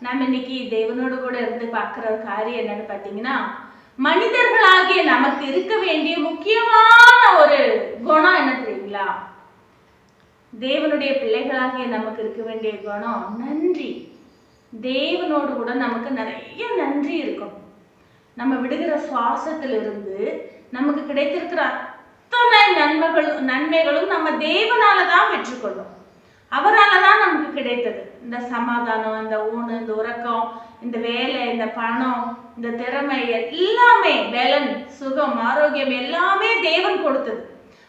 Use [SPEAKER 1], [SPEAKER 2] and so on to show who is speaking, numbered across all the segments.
[SPEAKER 1] நம்ம இன்னைக்கு தேவனோடு கூட இருந்து பார்க்குற ஒரு காரியம் என்னன்னு பார்த்தீங்கன்னா, மனிதர்களாகிய நமக்கு இருக்க வேண்டிய முக்கியமான ஒரு குணம் என்ன தெரியுங்களா? தேவனுடைய பிள்ளைகளாகிய நமக்கு இருக்க வேண்டிய குணம் நன்றி. தேவனோடு கூட நமக்கு நிறைய நன்றி இருக்கும். நம்ம விடுகிற சுவாசத்திலிருந்து நமக்கு கிடைத்திருக்கிற அத்தனை நன்மைகளும் நம்ம தேவனால தான் பெற்றுக்கொள்ளும். அவரால் தான் நமக்கு கிடைத்தது. இந்த சமாதானம், இந்த ஊணு, இந்த உறக்கம், இந்த வேலை, இந்த பணம், இந்த திறமை, எல்லாமே பலன், சுகம், ஆரோக்கியம் எல்லாமே தேவன் கொடுத்தது.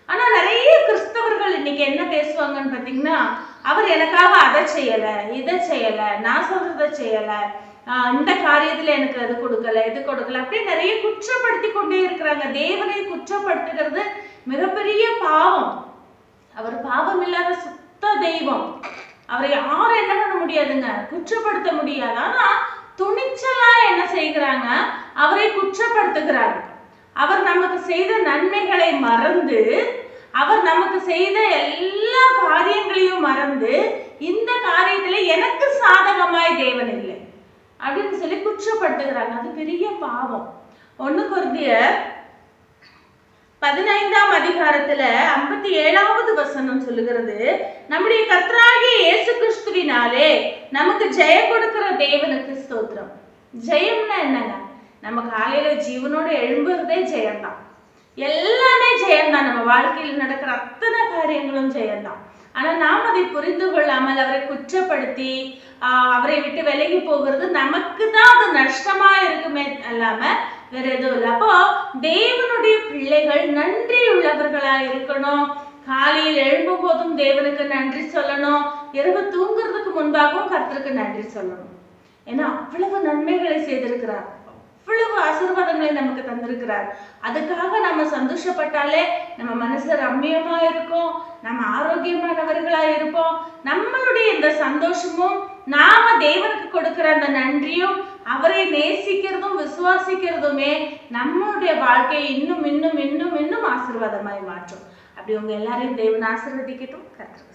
[SPEAKER 1] ஆனா நிறைய கிறிஸ்தவர்கள் இன்னைக்கு என்ன பேசுவாங்கன்னு பார்த்தீங்கன்னா, அவர் எனக்காக அதை செய்யல, இதை செய்யல, நான் சொல்றதை செய்யல, இந்த காரியத்துல எனக்கு அது கொடுக்கல, இது கொடுக்கல, அப்படி நிறைய குற்றப்படுத்தி கொண்டே இருக்கிறாங்க. தேவனை குற்றப்படுத்துகிறது மிகப்பெரிய பாவம். அவர் பாவம் இல்லாத சுத்த தெய்வம். அவரை யாரும் என்ன பண்ண முடியாதுங்க, குற்றப்படுத்த முடியாது. ஆனா துணிச்சலா என்ன செய்கிறாங்க, அவரை குற்றப்படுத்துகிறாங்க. அவர் நமக்கு செய்த நன்மைகளை மறந்து, அவர் நமக்கு செய்த எல்லா காரியங்களையும் மறந்து, இந்த காரியத்துல எனக்கு சாதகமாய் தேவன் இல்லை அப்படின்னு சொல்லி குற்றப்படுத்துகிறாங்க. அது பெரிய பாவம். 1 கொரிந்தியர் 15ஆம் அதிகாரத்துல 57வது வசனம் சொல்லுகிறது, நம்முடைய கர்த்தராகிய இயேசு கிறிஸ்துவினாலே நமக்கு ஜெயம் கொடுக்கிற தேவனுக்கு ஸ்தோத்திரம். ஜெயம்னா என்னங்க? நம்ம காலையில ஜீவனோடு எழும்புறதே ஜெயம்தான். எல்லாமே ஜெயம்தான். நம்ம வாழ்க்கையில் நடக்கிற அத்தனை காரியங்களும் ஜெயம்தான். ஆனா நாம் அதை புரிந்து கொள்ளாமல் அவரை குற்றப்படுத்தி அவரை விட்டு விலகி போகிறது நமக்கு தான் அது நஷ்டமா இருக்குமே இல்லாம வேற எதுவும் இல்லை. அப்போ தேவனுடைய பிள்ளைகள் நன்றி உள்ளவர்களா இருக்கணும். காலையில் எழும்பும் போதும் தேவனுக்கு நன்றி சொல்லணும். இரவு தூங்குறதுக்கு முன்பாகவும் கர்த்தருக்கு நன்றி சொல்லணும். ஏன்னா அவ்வளவு நன்மைகளை செய்திருக்கிறார், அவ்வளவு ஆசீர்வாதங்களை நமக்கு தந்திருக்கிறார். அதுக்காக நம்ம சந்தோஷப்பட்டாலே நம்ம மனசு ரம்மியமா இருக்கும், நம்ம ஆரோக்கியமானவர்களா இருப்போம். நம்மளுடைய இந்த சந்தோஷமும் நாம தேவனுக்கு கொடுக்கிற அந்த நன்றியும் அவரை நேசிக்கிறதும் விசுவாசிக்கிறதுமே நம்மளுடைய வாழ்க்கையை இன்னும் இன்னும் இன்னும் இன்னும் ஆசீர்வாதமாய் மாற்றும். அப்படி உங்க எல்லாரையும் தேவன் ஆசீர்வதிக்கட்டும். கர்த்தர்